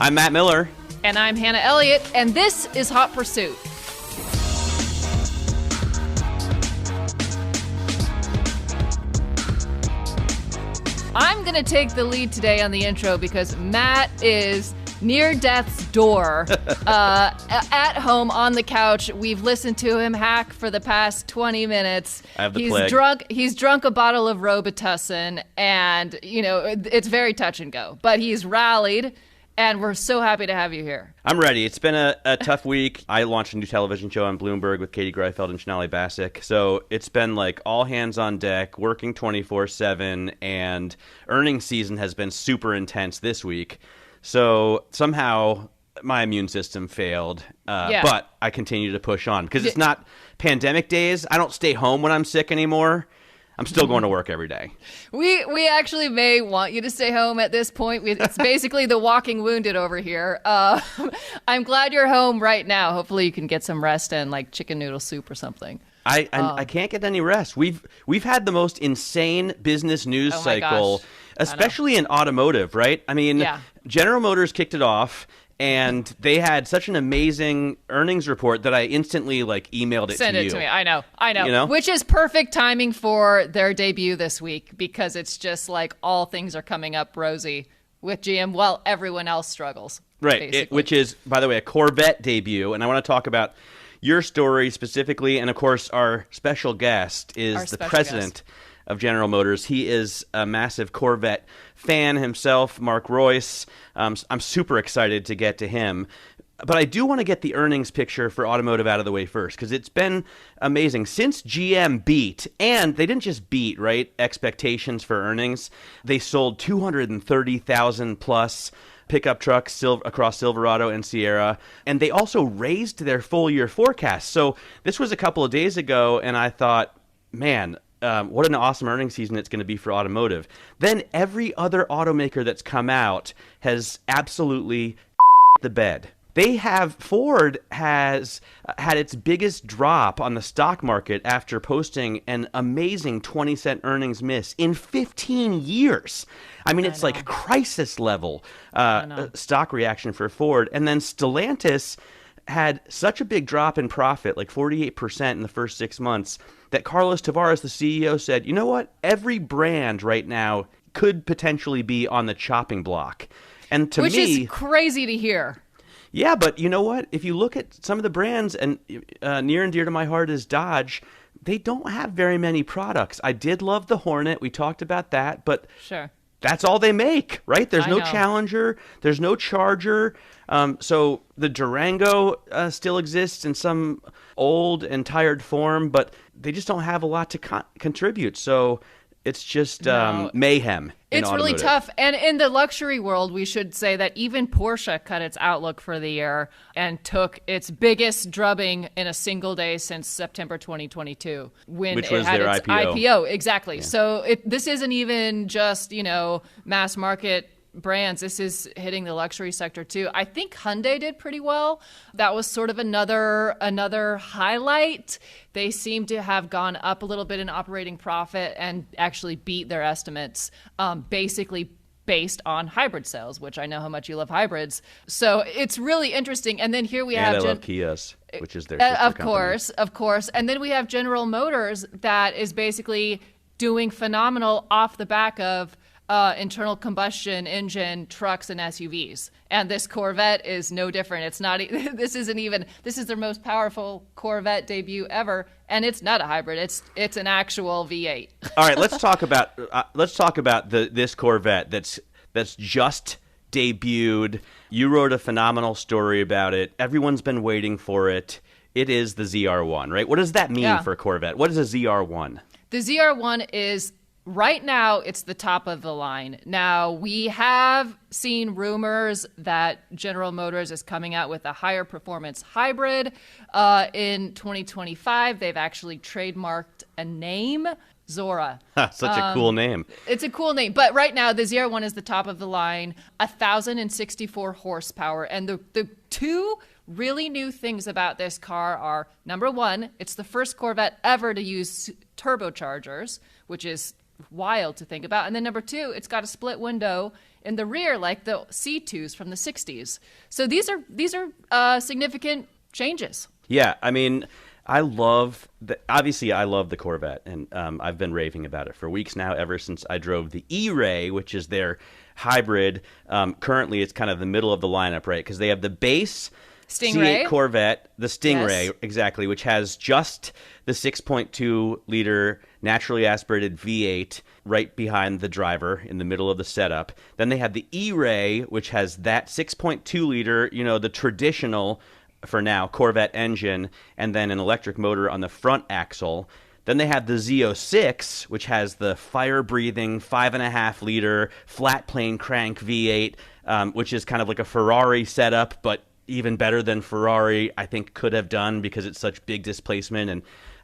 I'm Matt Miller. And I'm Hannah Elliott, and this is Hot Pursuit. I'm going to take the lead today on the intro because Matt is near death's door at home on the couch. We've listened to him hack for the past 20 minutes. I have the plague. He's drunk a bottle of Robitussin, and, you know, it's very touch and go. But he's rallied, and we're so happy to have you here. I'm ready. It's been a tough week. I launched a new television show on Bloomberg with Katie Greifeld and Shonali Bassick. So it's been like all hands on deck, working 24/7, and earnings season has been super intense this week. So somehow my immune system failed, but I continue to push on because it's not pandemic days. I don't stay home when I'm sick anymore. I'm still going to work every day. We actually may want you to stay home at this point. It's basically the walking wounded over here. I'm glad you're home right now. Hopefully you can get some rest and like chicken noodle soup or something. I can't get any rest. We've had the most insane business news cycle, especially in automotive, right? I mean, General Motors kicked it off, and they had such an amazing earnings report that I instantly emailed it to you. Send it to me. I know. You know? Which is perfect timing for their debut this week because it's just like all things are coming up rosy with GM while everyone else struggles. Right, which is, by the way, a Corvette debut, and I want to talk about your story specifically, and of course our special guest is the president of General Motors. He is a massive Corvette fan himself, Mark Royce. I'm super excited to get to him. But I do want to get the earnings picture for automotive out of the way first, because it's been amazing. Since GM beat, and they didn't just beat, right, expectations for earnings, they sold 230,000 plus pickup trucks across Silverado and Sierra, and they also raised their full-year forecast. So this was a couple of days ago, and I thought, man, what an awesome earnings season it's going to be for automotive. Then every other automaker that's come out has absolutely the bed. Ford has had its biggest drop on the stock market after posting an amazing 20-cent earnings miss in 15 years. I mean, it's like crisis level stock reaction for Ford. And then Stellantis had such a big drop in profit, like 48% in the first 6 months, that Carlos Tavares, the CEO, said, you know what? Every brand right now could potentially be on the chopping block. And to Which is crazy to hear. Yeah, but you know what? If you look at some of the brands, and near and dear to my heart is Dodge, they don't have very many products. I did love the Hornet. We talked about that, but that's all they make, right? There's no Challenger. There's no Charger. So the Durango still exists in some old and tired form, but they just don't have a lot to contribute. So it's just mayhem. It's really tough. And in the luxury world, we should say that even Porsche cut its outlook for the year and took its biggest drubbing in a single day since September 2022, when which it was had their its IPO. Exactly. Yeah. So this isn't even just, mass market brands. This is hitting the luxury sector too. I think Hyundai did pretty well. That was sort of another highlight. They seem to have gone up a little bit in operating profit and actually beat their estimates, basically based on hybrid sales, which I know how much you love hybrids. So it's really interesting. And then here we have... I love Kias, which is their sister company. Of course. And then we have General Motors that is basically doing phenomenal off the back of internal combustion engine trucks and SUVs. And this Corvette is no different. It's not, this is their most powerful Corvette debut ever. And it's not a hybrid. It's an actual V8. All right, let's talk about this Corvette that's just debuted. You wrote a phenomenal story about it. Everyone's been waiting for it. It is the ZR1, right? What does that mean for a Corvette? What is a ZR1? The ZR1 is, right now, it's the top of the line. Now, we have seen rumors that General Motors is coming out with a higher performance hybrid in 2025. They've actually trademarked a name, Zora. Such a cool name. It's a cool name. But right now, the ZR1 is the top of the line, 1,064 horsepower. And the two really new things about this car are, number one, it's the first Corvette ever to use turbochargers, which is wild to think about. And then number two, it's got a split window in the rear, like the C2s from the 60s. So these are significant changes. Yeah, I mean, I love the Corvette, and I've been raving about it for weeks now, ever since I drove the E-Ray, which is their hybrid. Currently, it's kind of the middle of the lineup, right? Because they have the base Stingray C8 Corvette, the Stingray, yes, exactly, which has just the 6.2 liter naturally aspirated V8 right behind the driver in the middle of the setup. Then they have the E-Ray, which has that 6.2 liter, the traditional, for now, Corvette engine, and then an electric motor on the front axle. Then they have the Z06, which has the fire-breathing 5.5 liter flat plane crank V8, which is kind of like a Ferrari setup, but even better than Ferrari, I think, could have done, because it's such big displacement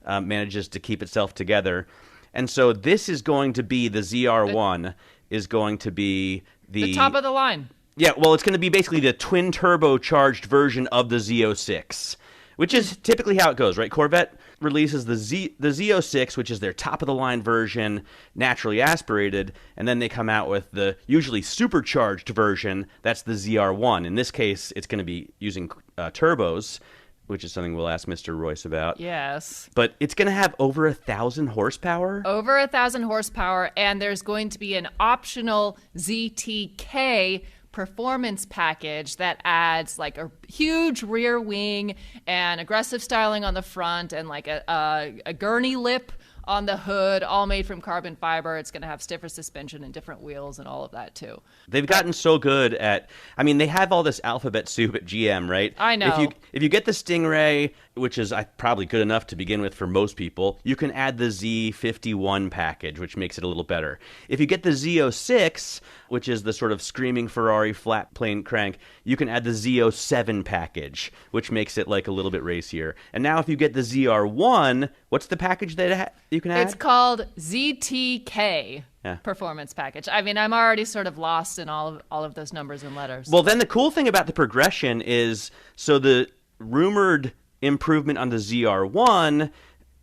and manages to keep itself together. And so this is going to be, the ZR1 is going to be the top of the line. Yeah, well, it's going to be basically the twin turbocharged version of the Z06, which is typically how it goes, right? Corvette releases the Z06, which is their top of the line version, naturally aspirated, and then they come out with the usually supercharged version. That's the ZR1. In this case, it's going to be using turbos, which is something we'll ask Mr. Royce about. Yes. But it's going to have over 1,000 horsepower. Over 1,000 horsepower, and there's going to be an optional ZTK performance package that adds like a huge rear wing and aggressive styling on the front and like a gurney lip on the hood, all made from carbon fiber. It's going to have stiffer suspension and different wheels and all of that too. They've gotten so good at, I mean, they have all this alphabet soup at GM, right? I know. If you get the Stingray, which is probably good enough to begin with for most people, you can add the Z51 package, which makes it a little better. If you get the Z06, which is the sort of screaming Ferrari flat plane crank, you can add the Z07 package, which makes it like a little bit racier. And now if you get the ZR1, what's the package that you can add? It's called ZTK. Yeah. Performance package. I mean, I'm already sort of lost in all of those numbers and letters. Well, then the cool thing about the progression is, so the rumored improvement on the ZR1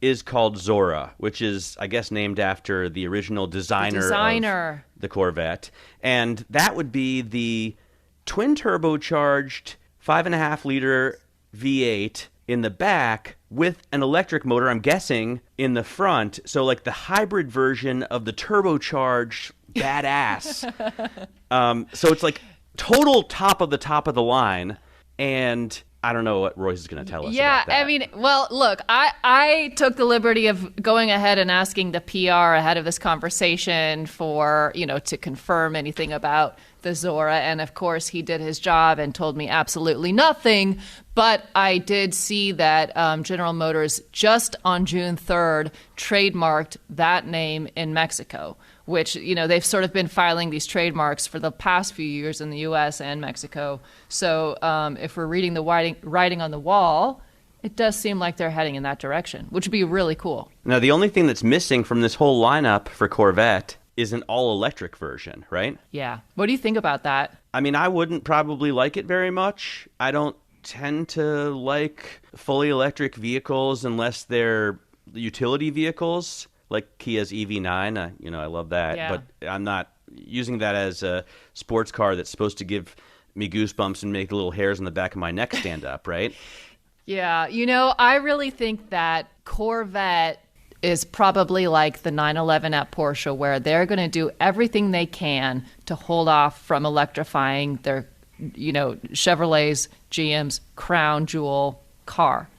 is called Zora, which is, I guess, named after the original designer of the Corvette. And that would be the twin turbocharged 5.5 liter V8 in the back with an electric motor, I'm guessing, in the front. So like the hybrid version of the turbocharged badass. So it's like total top of the line. And I don't know what Royce is going to tell us about that. I mean, well, look, I took the liberty of going ahead and asking the PR ahead of this conversation for, to confirm anything about the Zora. And of course, he did his job and told me absolutely nothing. But I did see that General Motors just on June 3rd trademarked that name in Mexico, which, they've sort of been filing these trademarks for the past few years in the U.S. and Mexico. So if we're reading the writing on the wall, it does seem like they're heading in that direction, which would be really cool. Now, the only thing that's missing from this whole lineup for Corvette is an all-electric version, right? Yeah. What do you think about that? I mean, I wouldn't probably like it very much. I don't tend to like fully electric vehicles unless they're utility vehicles, like Kia's EV9. I love that. Yeah. But I'm not using that as a sports car that's supposed to give me goosebumps and make the little hairs on the back of my neck stand up, right? Yeah. I really think that Corvette is probably like the 911 at Porsche, where they're going to do everything they can to hold off from electrifying their, Chevrolet's, GM's crown jewel car.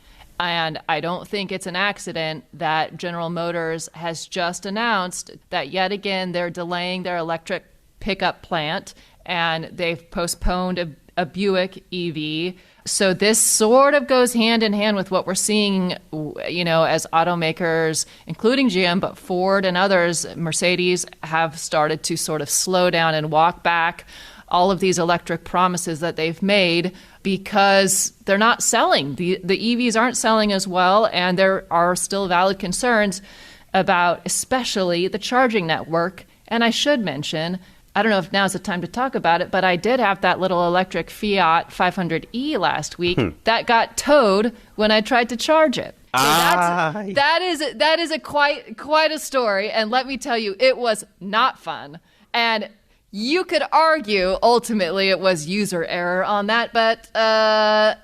And I don't think it's an accident that General Motors has just announced that yet again they're delaying their electric pickup plant, and they've postponed a Buick EV. So this sort of goes hand in hand with what we're seeing, as automakers, including GM, but Ford and others, Mercedes, have started to sort of slow down and walk back all of these electric promises that they've made because they're not selling. The EVs aren't selling as well, and there are still valid concerns about especially the charging network. And I should mention, I don't know if now's the time to talk about it, but I did have that little electric Fiat 500e last week that got towed when I tried to charge it. So that is a quite a story, and let me tell you, it was not fun. And You could argue ultimately it was user error on that, but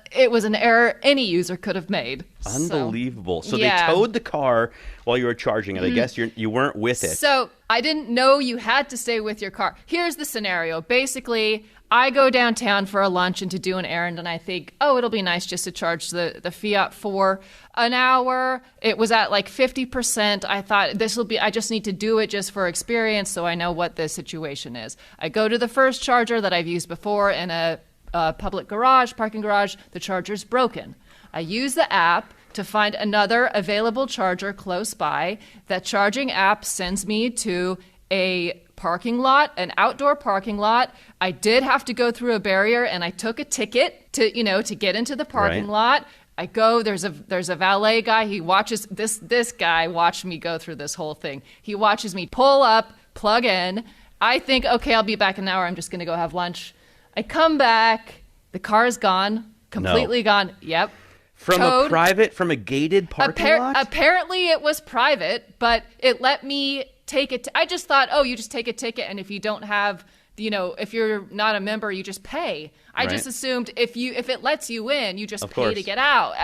it was an error any user could have made. Unbelievable. So they towed the car while you were charging it. I guess you weren't with it. So I didn't know you had to stay with your car. Here's the scenario. Basically, I go downtown for a lunch and to do an errand, and I think, oh, it'll be nice just to charge the Fiat for an hour. It was at like 50%. I thought I just need to do it just for experience so I know what the situation is. I go to the first charger that I've used before in a public parking garage. The charger's broken. I use the app to find another available charger close by. That charging app sends me to a parking lot, an outdoor parking lot. I did have to go through a barrier, and I took a ticket to get into the parking lot. I go, there's a valet guy. He watches this guy watched me go through this whole thing. He watches me pull up, plug in. I think, okay, I'll be back in an hour. I'm just going to go have lunch. I come back. The car is gone, completely gone. Yep. From a gated parking lot? Apparently it was private, but it let me take it. I just thought, oh, you just take a ticket, and if you don't have, if you're not a member, you just pay. I just assumed if it lets you in, you just pay to get out.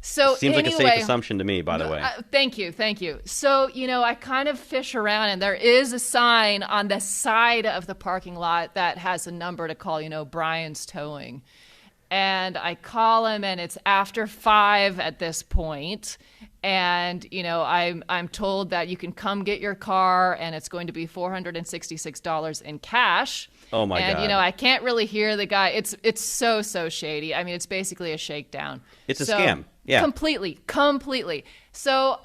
So seems like a safe assumption to me, by the way. Thank you. So I kind of fish around, and there is a sign on the side of the parking lot that has a number to call. Brian's Towing. And I call him, and it's after 5 at this point. And, I'm told that you can come get your car, and it's going to be $466 in cash. Oh, my God. And, I can't really hear the guy. It's so shady. I mean, it's basically a shakedown. It's a scam. Yeah. Completely. So,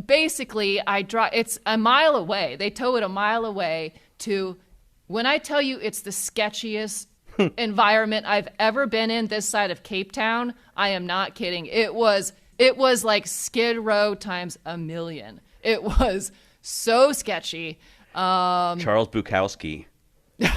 basically, it's a mile away. They tow it a mile away to, when I tell you it's the sketchiest environment I've ever been in this side of Cape Town, I am not kidding. It was like Skid Row times a million. It was so sketchy. Charles Bukowski. Yes.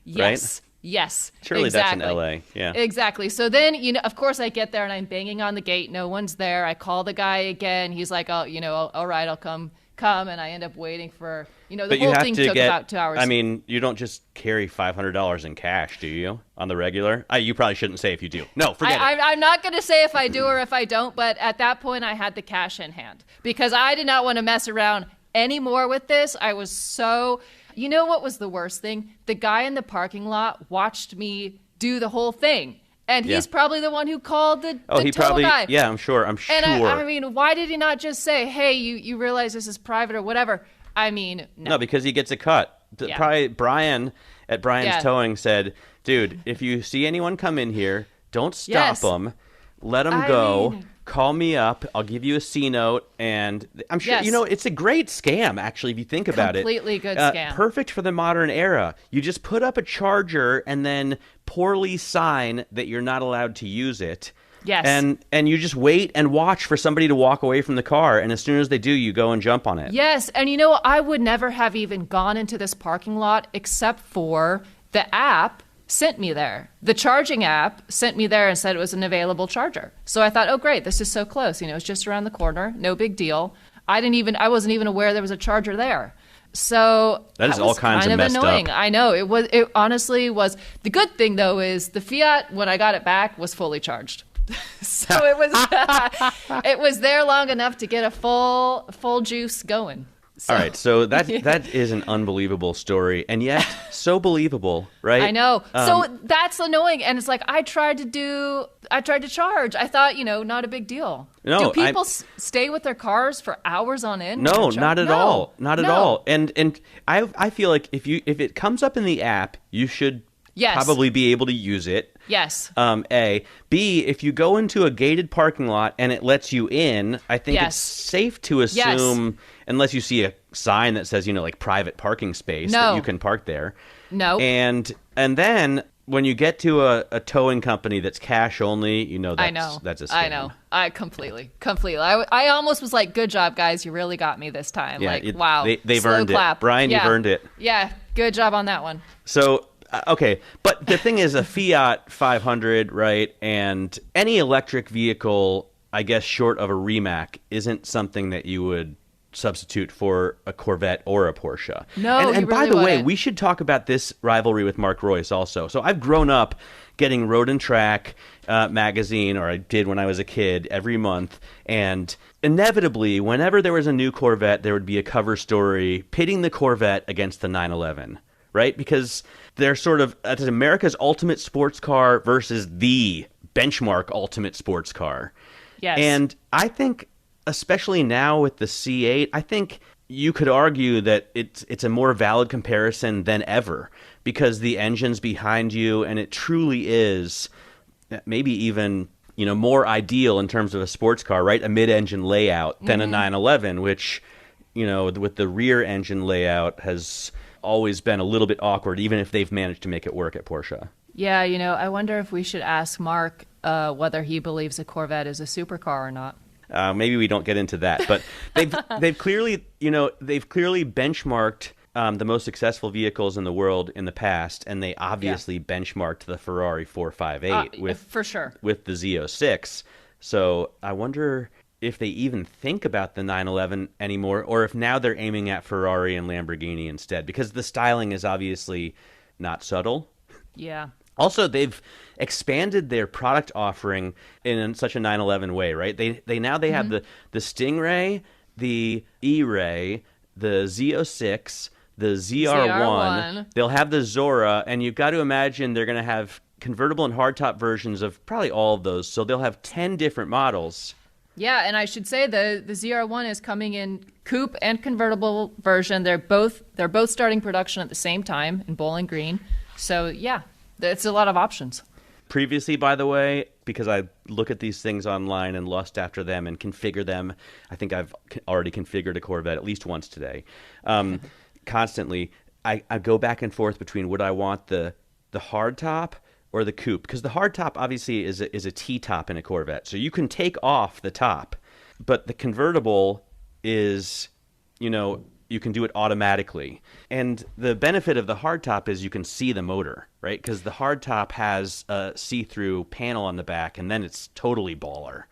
Right? Yes. Surely exactly. That's in LA. Yeah. Exactly. So then, of course I get there and I'm banging on the gate. No one's there. I call the guy again. He's like, oh, all right, I'll come. And I end up waiting for, the whole thing took about 2 hours. I mean, you don't just carry $500 in cash, do you? On the regular? You probably shouldn't say if you do. No, forget it. I'm not going to say if I do or if I don't, but at that point I had the cash in hand because I did not want to mess around anymore with this. I was so, what was the worst thing? The guy in the parking lot watched me do the whole thing. And he's probably the one who called the tow guy. Yeah, I'm sure. And I mean, why did he not just say, hey, you realize this is private or whatever? I mean, no. No, because he gets a cut. Probably Brian at Brian's Towing said, dude, if you see anyone come in here, don't stop them. Let them go. Call me up. I'll give you a C note. And I'm sure, it's a great scam, actually, if you think about it. Completely good scam. Perfect for the modern era. You just put up a charger and then poorly sign that you're not allowed to use it. Yes. And you just wait and watch for somebody to walk away from the car. And as soon as they do, you go and jump on it. Yes. And I would never have even gone into this parking lot except for the app sent me there. The charging app sent me there and said it was an available charger. So I thought, oh, great, this is so close. It's just around the corner. No big deal. I wasn't even aware there was a charger there. So that is all kinds of messed annoying. up. I know. It honestly was. The good thing, though, is the Fiat, when I got it back, was fully charged. So it was there long enough to get a full juice going. So, all right, so that is an unbelievable story, and yet so believable, right? I know. So that's annoying, and it's like I tried to charge. I thought, not a big deal. No, do people stay with their cars for hours on end? No, not at all. Not at all. And I feel like if it comes up in the app, you should probably be able to use it. Yes. A. B, if you go into a gated parking lot and it lets you in, I think it's safe to assume, unless you see a sign that says, like private parking space, that you can park there. No. And then when you get to a towing company that's cash only, that's a scam. I know. I completely. I almost was like, good job, guys. You really got me this time. Yeah, wow. They've earned it. Brian, you've earned it. Yeah. Good job on that one. So, okay, but the thing is, a Fiat 500, right, and any electric vehicle, I guess, short of a Rimac, isn't something that you would substitute for a Corvette or a Porsche. No, and he by really the way, wouldn't. we should talk about this rivalry with Mark Royce also. So I've grown up getting Road and Track magazine, or I did when I was a kid, every month. And inevitably, whenever there was a new Corvette, there would be a cover story pitting the Corvette against the 911, right? Because they're sort of it's America's ultimate sports car versus the benchmark ultimate sports car. Yes. And I think, especially now with the C8, I think you could argue that it's a more valid comparison than ever, because the engine's behind you, and it truly is maybe even more ideal in terms of a sports car, right? A mid-engine layout than a 911, which with the rear engine layout has always been a little bit awkward, even if they've managed to make it work at Porsche. Yeah, I wonder if we should ask Mark whether he believes a Corvette is a supercar or not. Maybe we don't get into that, but they've clearly benchmarked the most successful vehicles in the world in the past, and they obviously benchmarked the Ferrari 458 for sure with the Z06. So I wonder if they even think about the 911 anymore, or if now they're aiming at Ferrari and Lamborghini instead, because the styling is obviously not subtle. Yeah. Also, they've expanded their product offering in such a 911 way, right? They have the Stingray, the E-Ray, the Z06, the ZR1. They'll have the Zora, and you've got to imagine they're going to have convertible and hardtop versions of probably all of those. So they'll have 10 different models. Yeah, and I should say the ZR1 is coming in coupe and convertible version. They're both starting production at the same time in Bowling Green. So yeah, it's a lot of options. Previously, by the way, because I look at these things online and lust after them and configure them, I think I've already configured a Corvette at least once today. Constantly, I go back and forth between would I want the hardtop or the coupe, because the hardtop obviously is a T-top in a Corvette, so you can take off the top, but the convertible is, you can do it automatically. And the benefit of the hardtop is you can see the motor, right? Because the hardtop has a see-through panel on the back, and then it's totally baller.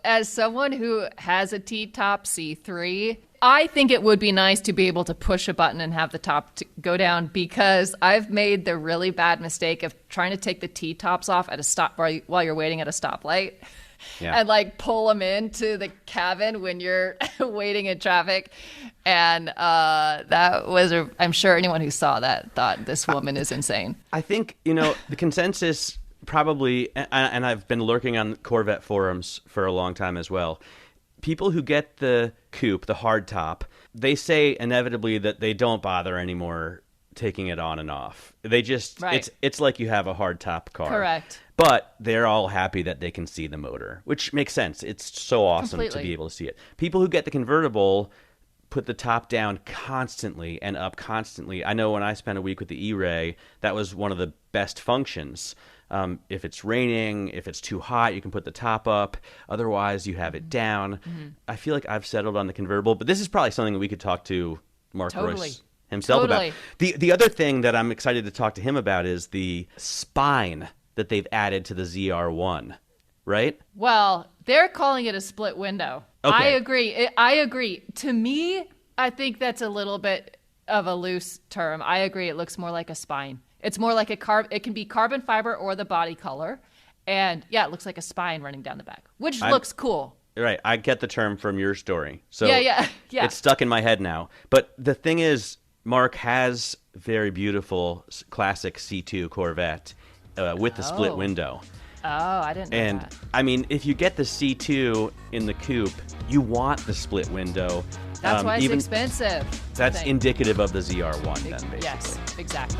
As someone who has a T-top C3, I think it would be nice to be able to push a button and have the top go down, because I've made the really bad mistake of trying to take the T-tops off at a stop while you're waiting at a stoplight. Yeah. And pull them into the cabin when you're waiting in traffic. And that was, I'm sure anyone who saw that thought this woman is insane. I think, the consensus probably, and I've been lurking on Corvette forums for a long time as well. People who get the coupe, the hardtop, they say inevitably that they don't bother anymore taking it on and off. They just, right. It's like you have a hardtop car. Correct. But they're all happy that they can see the motor, which makes sense. It's so awesome Completely. to be able to see it. People who get the convertible put the top down constantly and up constantly. I know when I spent a week with the E-Ray, that was one of the best functions. If it's raining, if it's too hot, you can put the top up. Otherwise, you have it down. Mm-hmm. I feel like I've settled on the convertible, but this is probably something that we could talk to Mark Royce himself about. The other thing that I'm excited to talk to him about is the spine that they've added to the ZR1, right? Well, they're calling it a split window. Okay. I agree. To me, I think that's a little bit of a loose term. I agree. It looks more like a spine. It's more like it can be carbon fiber or the body color. And yeah, it looks like a spine running down the back, which looks cool. Right. I get the term from your story. So yeah. It's stuck in my head now. But the thing is, Mark has very beautiful classic C2 Corvette with the split window. Oh, I didn't know that. And I mean, if you get the C2 in the coupe, you want the split window. That's why it's expensive. That's indicative of the ZR1 then, basically. Yes, exactly.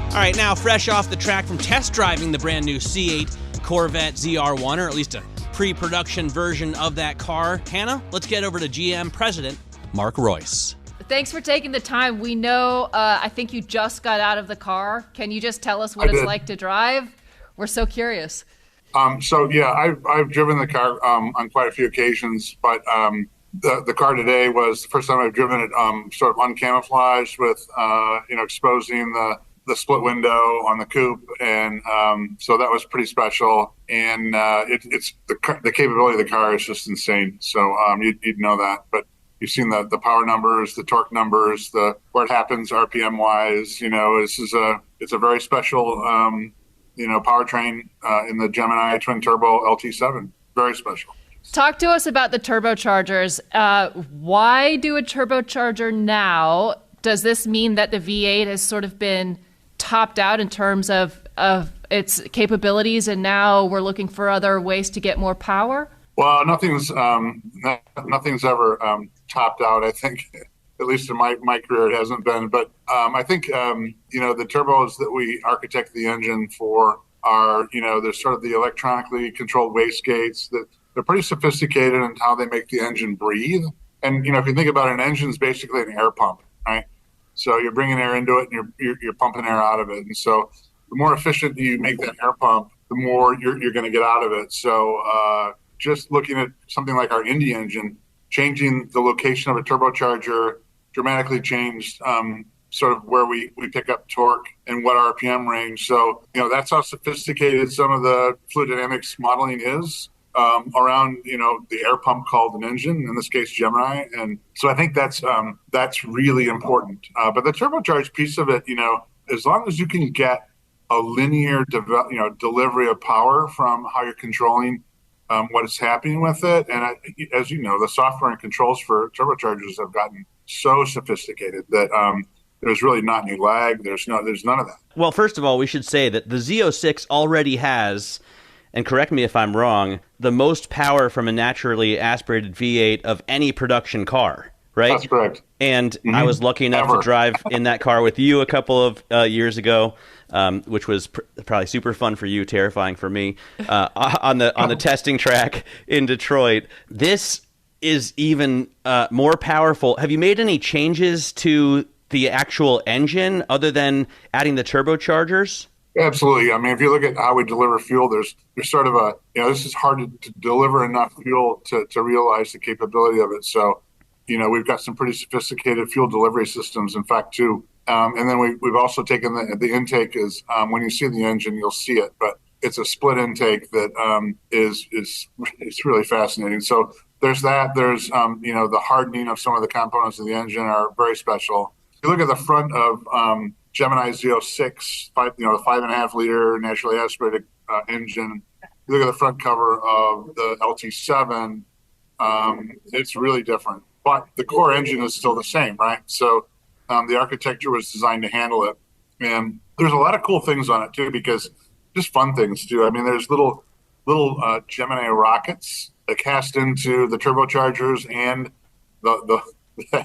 All right, now fresh off the track from test driving the brand new C8 Corvette ZR1, or at least a pre-production version of that car, Hannah, let's get over to GM President Mark Royce. Thanks for taking the time. We know, I think you just got out of the car. Can you just tell us what it's like to drive? We're so curious. I've driven the car on quite a few occasions, but the car today was the first time I've driven it sort of uncamouflaged with, exposing the split window on the coupe, and so that was pretty special. And it's the capability of the car is just insane. So you'd know that, but you've seen the power numbers, the torque numbers, where it happens RPM wise. It's a very special powertrain in the Gemini twin turbo LT7. Very special. Talk to us about the turbochargers. Why do a turbocharger now? Does this mean that the V8 has sort of been topped out in terms of its capabilities, and now we're looking for other ways to get more power? Well, nothing's ever topped out. I think, at least in my career, it hasn't been. But I think the turbos that we architect the engine for are there's sort of the electronically controlled wastegates that they're pretty sophisticated in how they make the engine breathe. And if you think about it, an engine's basically an air pump, right? So you're bringing air into it, and you're pumping air out of it. And so the more efficient you make that air pump, the more you're going to get out of it. So just looking at something like our Indy engine, changing the location of a turbocharger dramatically changed sort of where we pick up torque and what RPM range. So that's how sophisticated some of the fluid dynamics modeling is around the air pump called an engine, in this case Gemini. And so I think that's really important. But the turbocharged piece of it, as long as you can get a linear delivery of power from how you're controlling what is happening with it, and as you know, the software and controls for turbochargers have gotten so sophisticated that there's really not any lag. There's none of that. Well, first of all, we should say that the Z06 already has, and correct me if I'm wrong, the most power from a naturally aspirated V8 of any production car, right? That's correct. And I was lucky enough to drive in that car with you a couple of years ago, which was probably super fun for you, terrifying for me, on the testing track in Detroit. This is even more powerful. Have you made any changes to the actual engine other than adding the turbochargers? Absolutely. I mean, if you look at how we deliver fuel, there's sort of this is hard to deliver enough fuel to realize the capability of it. So, we've got some pretty sophisticated fuel delivery systems, in fact, too. And then we've also taken the intake is, when you see the engine, you'll see it, but it's a split intake that it's really fascinating. So there's that. There's, the hardening of some of the components of the engine are very special. If you look at the front of Gemini Z06, 5.5 liter naturally aspirated engine. You look at the front cover of the LT7, it's really different. But the core engine is still the same, right? So the architecture was designed to handle it. And there's a lot of cool things on it, too, because just fun things, too. I mean, there's little Gemini rockets that cast into the turbochargers and the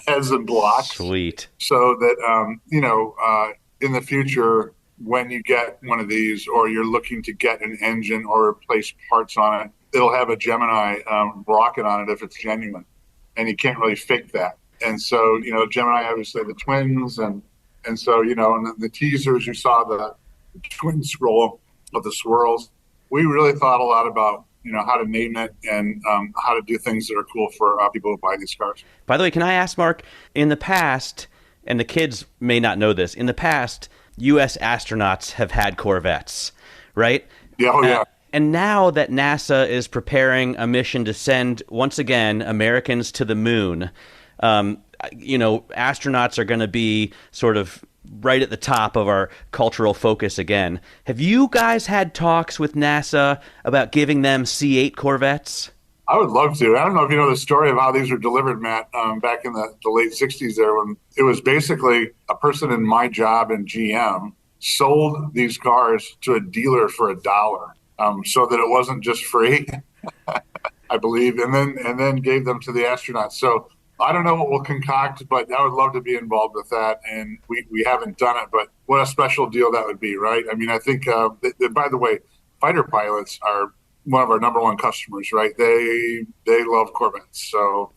heads and blocks. Sweet. So that, in the future, when you get one of these or you're looking to get an engine or replace parts on it, it'll have a Gemini rocket on it if it's genuine. And you can't really fake that. And so, Gemini, obviously, the twins. And so, and the teasers, you saw the twin scroll of the swirls. We really thought a lot about how to name it and how to do things that are cool for people who buy these cars. By the way, can I ask, Mark, in the past, and the kids may not know this, in the past, U.S. astronauts have had Corvettes, right? Yeah, yeah. And now that NASA is preparing a mission to send, once again, Americans to the moon, astronauts are going to be sort of right at the top of our cultural focus again. Have you guys had talks with NASA about giving them C8 Corvettes? I would love to. I don't know if you know the story of how these were delivered, Matt, back in the late 60s there, when it was basically a person in my job in GM sold these cars to a dealer for $1, so that it wasn't just free, I believe, and then gave them to the astronauts. So I don't know what we'll concoct, but I would love to be involved with that. And we haven't done it, but what a special deal that would be, right? I mean, I think, by the way, fighter pilots are one of our number one customers, right? They love Corvettes. So,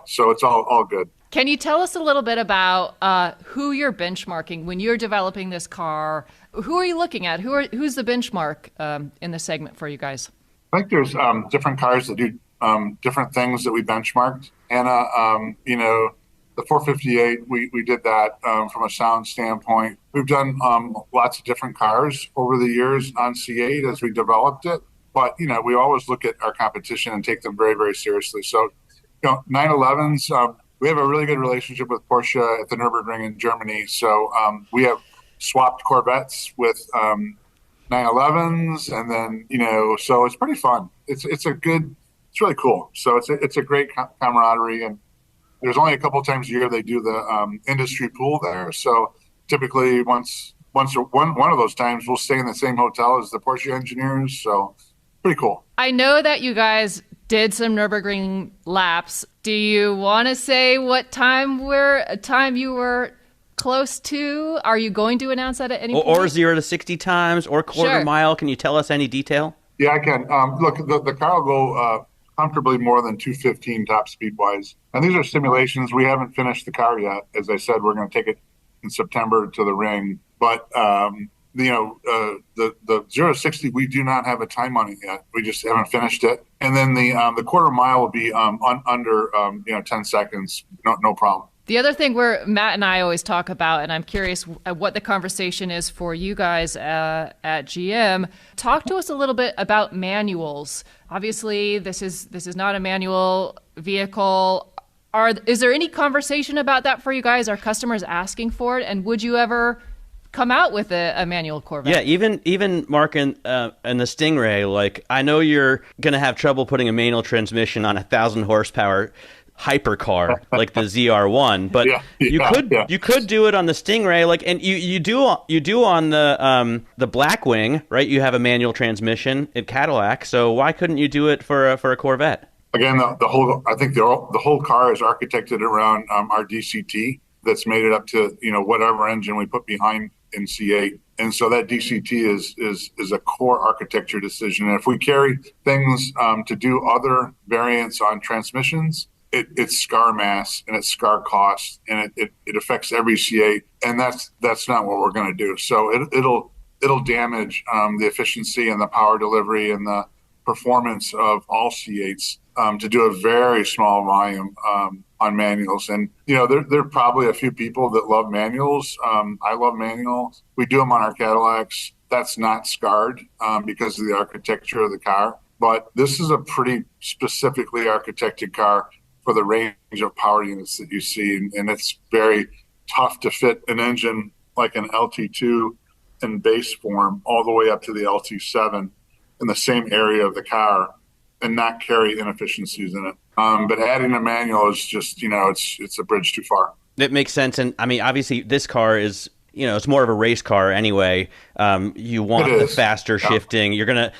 so it's all good. Can you tell us a little bit about who you're benchmarking when you're developing this car? Who are you looking at? Who's the benchmark in this segment for you guys? I think there's different cars that do different things that we benchmarked. And, the 458, we did that from a sound standpoint. We've done lots of different cars over the years on C8 as we developed it. But, we always look at our competition and take them very, very seriously. So, 911s, we have a really good relationship with Porsche at the Nürburgring in Germany. So we have swapped Corvettes with 911s, and then, so it's pretty fun. It's really cool. So it's a great camaraderie, and there's only a couple times a year they do the industry pool there. So typically one of those times we'll stay in the same hotel as the Porsche engineers. So pretty cool. I know that you guys did some Nürburgring laps. Do you want to say what time you were close to? Are you going to announce that at any point? Or 0 to 60 times, or quarter mile? Can you tell us any detail? Yeah, I can. Look, the car will go comfortably more than 215 top speed wise. And these are simulations. We haven't finished the car yet. As I said, we're going to take it in September to the ring. But the 0 to 60, we do not have a time on it yet. We just haven't finished it. And then the quarter mile will be under 10 seconds. No problem. The other thing where Matt and I always talk about, and I'm curious what the conversation is for you guys at GM, talk to us a little bit about manuals. Obviously, this is not a manual vehicle. Is there any conversation about that for you guys? Are customers asking for it? And would you ever come out with a manual Corvette? Yeah, even Mark and the Stingray, like, I know you're going to have trouble putting a manual transmission on 1,000 horsepower hypercar like the ZR1, but you could do it on the Stingray, like, and you do on the Blackwing, right? You have a manual transmission at Cadillac, so why couldn't you do it for a Corvette? Again, I think the whole car is architected around our DCT that's made it up to whatever engine we put behind in C8. And so that DCT is a core architecture decision. And if we carry things to do other variants on transmissions, it's scar mass and it's scar cost, and it affects every C8, and that's not what we're going to do. So it'll damage the efficiency and the power delivery and the performance of all C8s to do a very small volume on manuals. And there are probably a few people that love manuals. I love manuals. We do them on our Cadillacs. That's not scarred because of the architecture of the car. But this is a pretty specifically architected car for the range of power units that you see. And it's very tough to fit an engine like an LT2 in base form all the way up to the LT7 in the same area of the car and not carry inefficiencies in it. But adding a manual is just, it's a bridge too far. It makes sense. And I mean, obviously this car is, it's more of a race car anyway. You want the faster shifting. You're going to,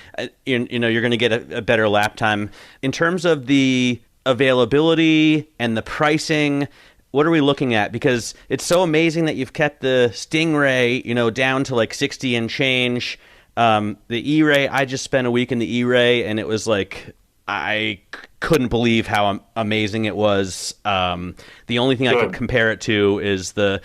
you're going to get a better lap time. In terms of the availability and the pricing, what are we looking at? Because it's so amazing that you've kept the Stingray, down to like 60 and change. The E-Ray, I just spent a week in the E-Ray, and it was like, I couldn't believe how amazing it was. The only thing I could compare it to is the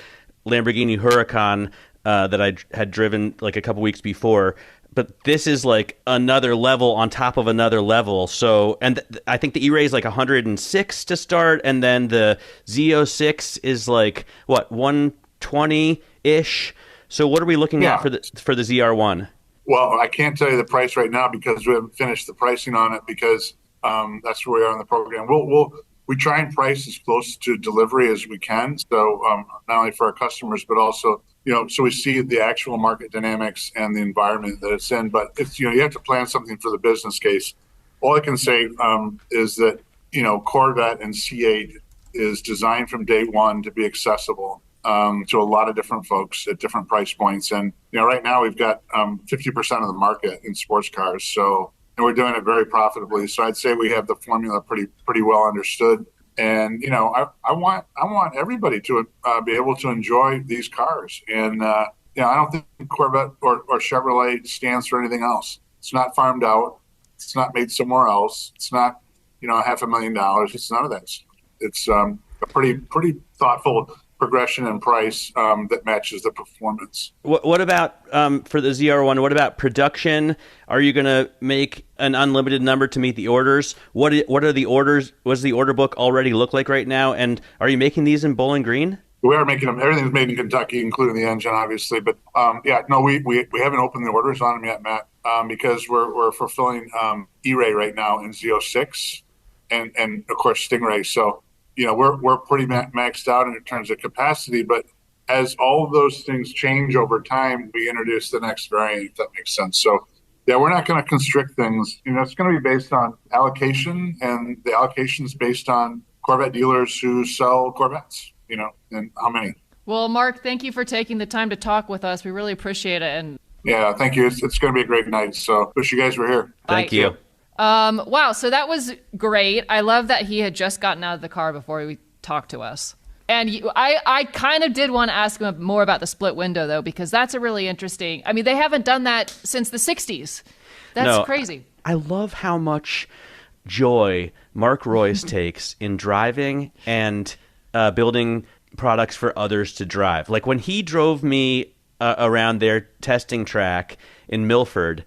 Lamborghini Huracan that I had driven like a couple weeks before. But this is like another level on top of another level. So, and I think the E-Ray is like 106 to start, and then the Z06 is like what, 120-ish. So, what are we looking at for the ZR1? Well, I can't tell you the price right now because we haven't finished the pricing on it, because that's where we are in the program. We try and price as close to delivery as we can. So not only for our customers, but also, so we see the actual market dynamics and the environment that it's in. But it's, you have to plan something for the business case. All I can say is that, Corvette and C8 is designed from day one to be accessible to a lot of different folks at different price points. And, right now we've got 50% of the market in sports cars. So, and we're doing it very profitably. So I'd say we have the formula pretty well understood. And, I want everybody to be able to enjoy these cars. And, I don't think Corvette or Chevrolet stands for anything else. It's not farmed out. It's not made somewhere else. It's not, $500,000. It's none of that. It's a pretty thoughtful progression and price that matches the performance. What about for the ZR1? What about production? Are you going to make an unlimited number to meet the orders? What are the orders? What does the order book already look like right now? And are you making these in Bowling Green? We are making them. Everything's made in Kentucky, including the engine, obviously. But we haven't opened the orders on them yet, Matt, because we're fulfilling E-Ray right now in Z06 and of course Stingray. So we're pretty maxed out in terms of capacity. But as all of those things change over time, we introduce the next variant, if that makes sense. So yeah, we're not going to constrict things. It's going to be based on allocation, and the allocation is based on Corvette dealers who sell Corvettes. And how many. Well, Mark, thank you for taking the time to talk with us. We really appreciate it. And yeah, thank you. It's going to be a great night. So wish you guys were here. Thank you. Wow. So that was great. I love that he had just gotten out of the car before we talked to us. And I kind of did want to ask him more about the split window, though, because that's a really interesting. I mean, they haven't done that since the 60s. That's crazy. I love how much joy Mark Royce takes in driving and building products for others to drive. Like when he drove me around their testing track in Milford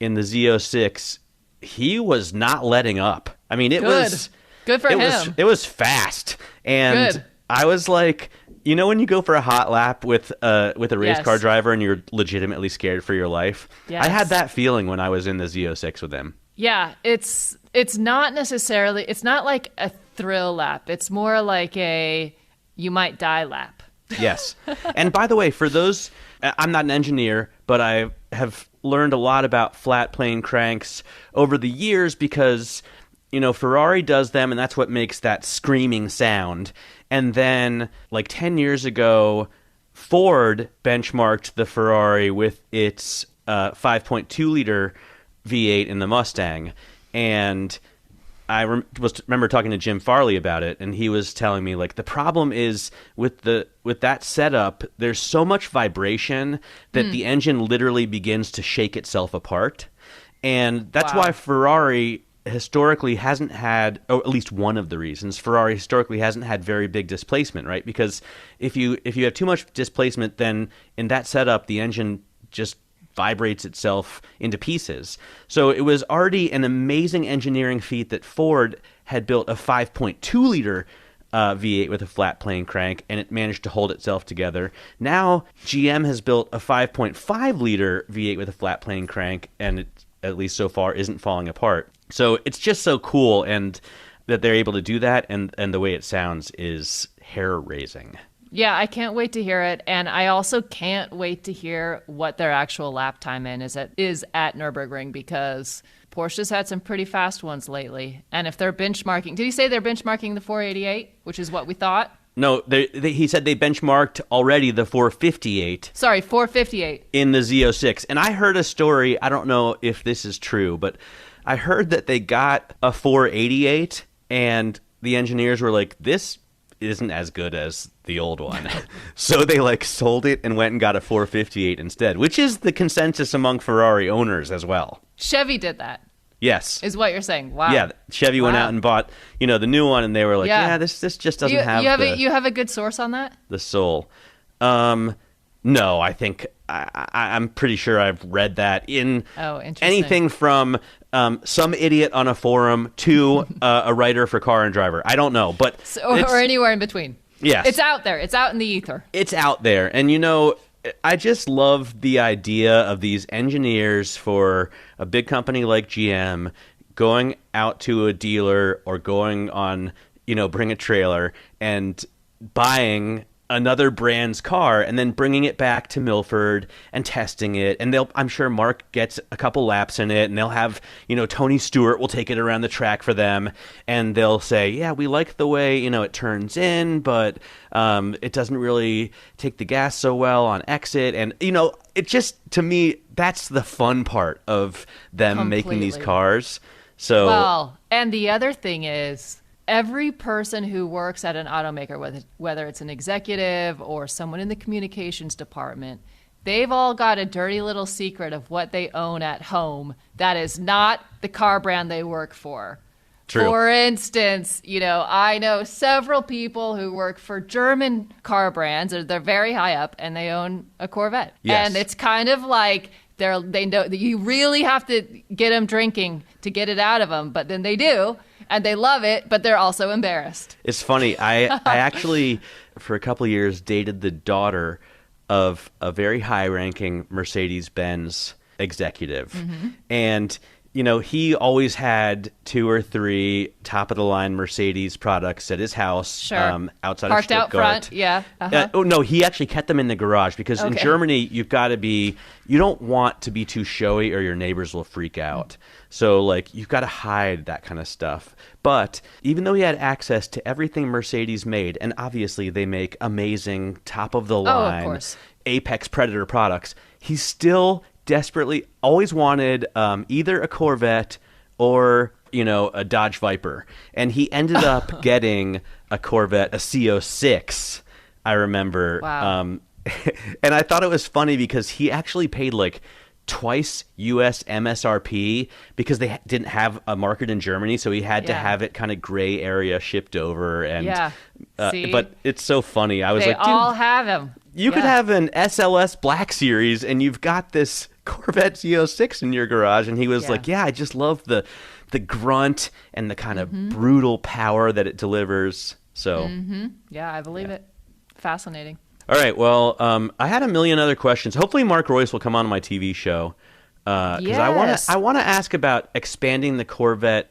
in the Z06, he was not letting up. I mean, it was good for him. It was fast, and good. I was like, when you go for a hot lap with a race car driver and you're legitimately scared for your life. Yes. I had that feeling when I was in the Z06 with him. Yeah, it's not necessarily. It's not like a thrill lap. It's more like a you might die lap. Yes. And by the way, for those, I'm not an engineer, but I have learned a lot about flat plane cranks over the years because, Ferrari does them, and that's what makes that screaming sound. And then, like 10 years ago, Ford benchmarked the Ferrari with its 5.2-liter V8 in the Mustang. And I remember talking to Jim Farley about it, and he was telling me, like, the problem is with that setup, there's so much vibration that the engine literally begins to shake itself apart. And that's why Ferrari historically hasn't had, or at least one of the reasons, Ferrari historically hasn't had very big displacement, right? Because if you have too much displacement, then in that setup, the engine just vibrates itself into pieces. So it was already an amazing engineering feat that Ford had built a 5.2-liter V8 with a flat plane crank, and it managed to hold itself together. Now GM has built a 5.5-liter V8 with a flat plane crank, and it, at least so far, isn't falling apart. So it's just so cool, and that they're able to do that, and the way it sounds is hair-raising. Yeah, I can't wait to hear it. And I also can't wait to hear what their actual lap time is at Nürburgring, because Porsche's had some pretty fast ones lately. And if they're benchmarking, did he say they're benchmarking the 488, which is what we thought? No, he said they benchmarked already the 458. Sorry, 458. In the Z06. And I heard a story, I don't know if this is true, but I heard that they got a 488 and the engineers were like, this isn't as good as the old one. So they sold it and went and got a 458 instead, which is the consensus among Ferrari owners as well. Chevy did that. Yes. Is what you're saying. Wow. Yeah, Chevy went out and bought, the new one, and they were like, this just doesn't have you have a good source on that? The soul. No, I think I'm pretty sure I've read that in anything from some idiot on a forum to a writer for Car and Driver. I don't know, but or anywhere in between. Yes, it's out there. It's out in the ether. It's out there, and I just love the idea of these engineers for a big company like GM going out to a dealer or going on, bring a trailer and buying another brand's car and then bringing it back to Milford and testing it. And I'm sure Mark gets a couple laps in it, and they'll have, Tony Stewart will take it around the track for them, and they'll say, yeah, we like the way, it turns in, but it doesn't really take the gas so well on exit. And, it just, to me, that's the fun part of them making these cars. So, well, and the other thing is, every person who works at an automaker, whether it's an executive or someone in the communications department, they've all got a dirty little secret of what they own at home that is not the car brand they work for. True. For instance, I know several people who work for German car brands, or they're very high up, and they own a Corvette. Yes. And it's kind of like they know that you really have to get them drinking to get it out of them, but then they do, and they love it, but they're also embarrassed. It's funny. I actually, for a couple of years, dated the daughter of a very high-ranking Mercedes-Benz executive. Mm-hmm. And, he always had 2 or 3 top-of-the-line Mercedes products at his house Sure. outside Parked of Stuttgart. out front, yeah. Uh-huh. No, he actually kept them in the garage because in Okay. Germany, you don't want to be too showy or your neighbors will freak out. So, you've got to hide that kind of stuff. But even though he had access to everything Mercedes made, and obviously they make amazing, top-of-the-line, course. Apex Predator products, he still desperately always wanted either a Corvette or, a Dodge Viper. And he ended up getting a Corvette, a CO6, I remember. Wow. And I thought it was funny because he actually paid twice U.S. MSRP because they didn't have a market in Germany, so he had to have it kind of gray area shipped over. And See? But it's so funny. I was They like, dude, all have them. you could have an SLS Black Series, and you've got this Corvette Z06 in your garage. And he was like, yeah, I just love the grunt and the kind of brutal power that it delivers. So, Yeah, I believe it. Fascinating. all right. Well, I had a million other questions. Hopefully, Mark Royce will come on my TV show because Yes. I want to ask about expanding the Corvette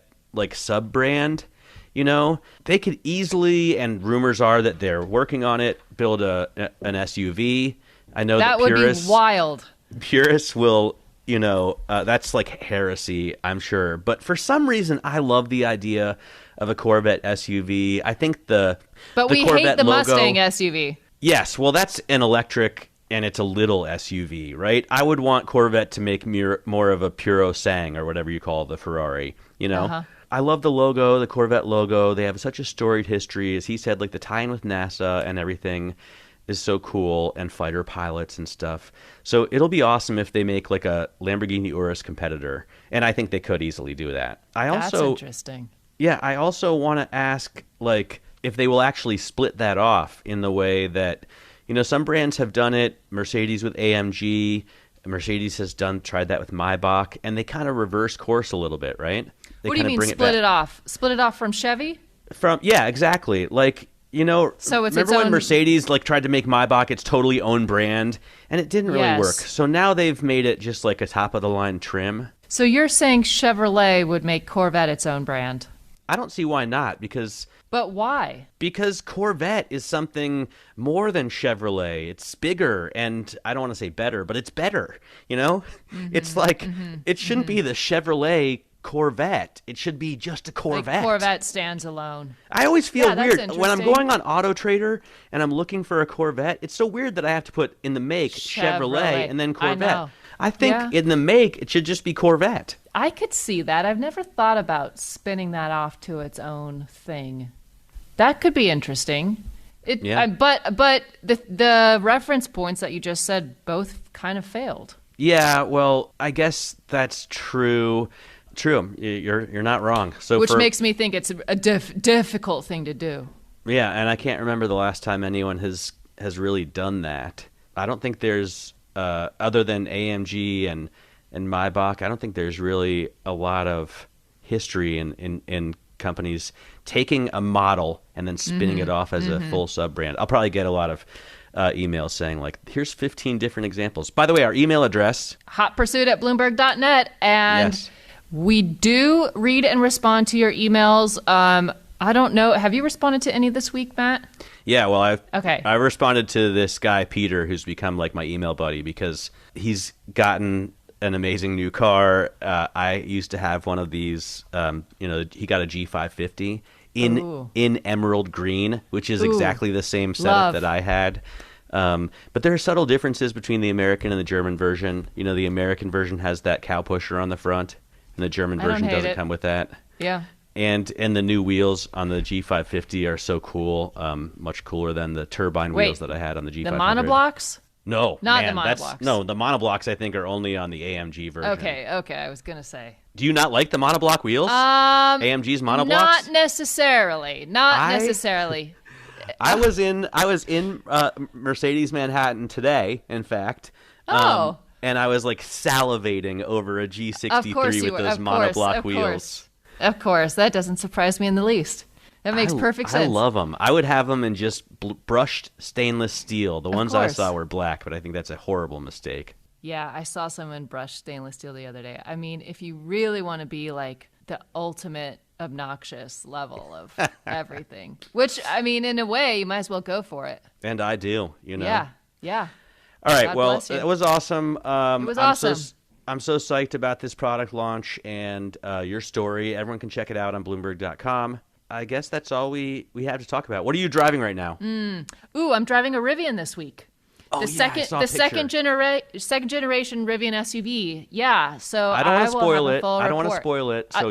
sub brand. They could easily, and rumors are that they're working on it, build an SUV. I know that would purists, be wild. Purists will, that's heresy, I'm sure. But for some reason, I love the idea of a Corvette SUV. I think But we Corvette hate the logo, Mustang SUV. Yes, well, that's an electric, and it's a little SUV, right? I would want Corvette to make more of a Puro Sang, or whatever you call the Ferrari, Uh-huh. I love the logo, the Corvette logo. They have such a storied history. As he said, the tie-in with NASA and everything is so cool, and fighter pilots and stuff. So it'll be awesome if they make a Lamborghini Urus competitor, and I think they could easily do that. That's interesting. Yeah, I also want to ask, if they will actually split that off in the way that, some brands have done it. Mercedes with AMG, Mercedes has tried that with Maybach, and they kind of reverse course a little bit, right? They What do you kinda mean bring split back. it off? Split it off from Chevy? Yeah, exactly. So it's remember its when own- Mercedes tried to make Maybach its totally own brand, and it didn't really Yes. work. So now they've made it just a top of the line trim. So you're saying Chevrolet would make Corvette its own brand? I don't see why not, because But why? Corvette is something more than Chevrolet. It's bigger, and I don't want to say better, but it's better. It's it shouldn't be the Chevrolet Corvette. It should be just a Corvette. Corvette stands alone. I always feel that's weird when I'm interesting. going on Auto Trader and I'm looking for a Corvette. It's so weird that I have to put in the make Chevrolet and then I Corvette. know. I think Yeah. in the make it should just be Corvette. I could see that. I've never thought about spinning that off to its own thing. That could be interesting. Yeah. But the reference points that you just said both kind of failed. Yeah, well, I guess that's true. True, you're not wrong. So Which makes me think it's a difficult thing to do. Yeah, and I can't remember the last time anyone has really done that. I don't think there's other than AMG and Maybach. I don't think there's really a lot of history in companies taking a model and then spinning it off as a full sub brand. I'll probably get a lot of emails saying here's 15 different examples. By the way, our email address, hotpursuit@bloomberg.net, and yes. we do read and respond to your emails. I don't know. Have you responded to any this week, Matt? Yeah, well, I responded to this guy, Peter, who's become my email buddy because he's gotten an amazing new car. I used to have one of these. He got a G550 in emerald green, which is exactly the same setup that I had. But there are subtle differences between the American and the German version. The American version has that cow pusher on the front, and the German version doesn't come with that. Yeah. And the new wheels on the G550 are so cool, much cooler than the turbine wheels that I had on the G500. The monoblocks? No, Not man, the monoblocks. No, the monoblocks I think are only on the AMG version. Okay, I was going to say. Do you not like the monoblock wheels? AMG's monoblocks? Not necessarily. I was in Mercedes Manhattan today, in fact. Oh. And I was like salivating over a G63 with those monoblock wheels. Of course. That doesn't surprise me in the least. That makes perfect sense. I love them. I would have them in just brushed stainless steel. The ones I saw were black, but I think that's a horrible mistake. Yeah, I saw someone brush stainless steel the other day. I mean, if you really want to be like the ultimate obnoxious level of everything, which, I mean, in a way, you might as well go for it. And I do, Yeah. All right, well, it was awesome. It was awesome. I'm so psyched about this product launch and your story. Everyone can check it out on Bloomberg.com. I guess that's all we have to talk about. What are you driving right now? Ooh, I'm driving a Rivian this week. Oh, second generation Rivian SUV. Yeah, so I don't want to spoil it. I don't want to spoil it. So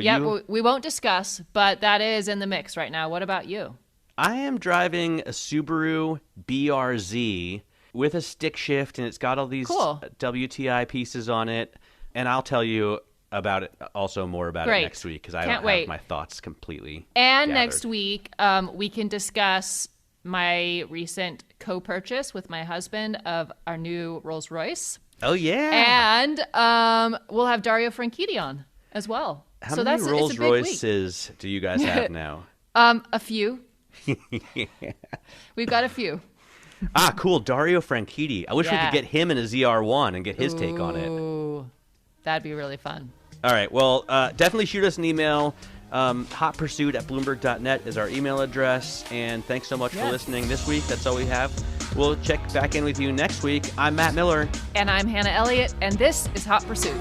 we won't discuss, but that is in the mix right now. What about you? I am driving a Subaru BRZ with a stick shift, and it's got all these WTI pieces on it. And I'll tell you about it, more about it next week, because I don't have my thoughts completely And gathered. Next week, we can discuss my recent co-purchase with my husband of our new Rolls Royce. Oh, yeah. And we'll have Dario Franchitti on as well. How many Rolls Royces do you guys have now? A few. We've got a few. Cool. Dario Franchitti. I wish we could get him in a ZR1 and get his take on it. Ooh, that'd be really fun. All right. Well, definitely shoot us an email. hotpursuit@bloomberg.net is our email address. And thanks so much for listening this week. That's all we have. We'll check back in with you next week. I'm Matt Miller. And I'm Hannah Elliott. And this is Hot Pursuit.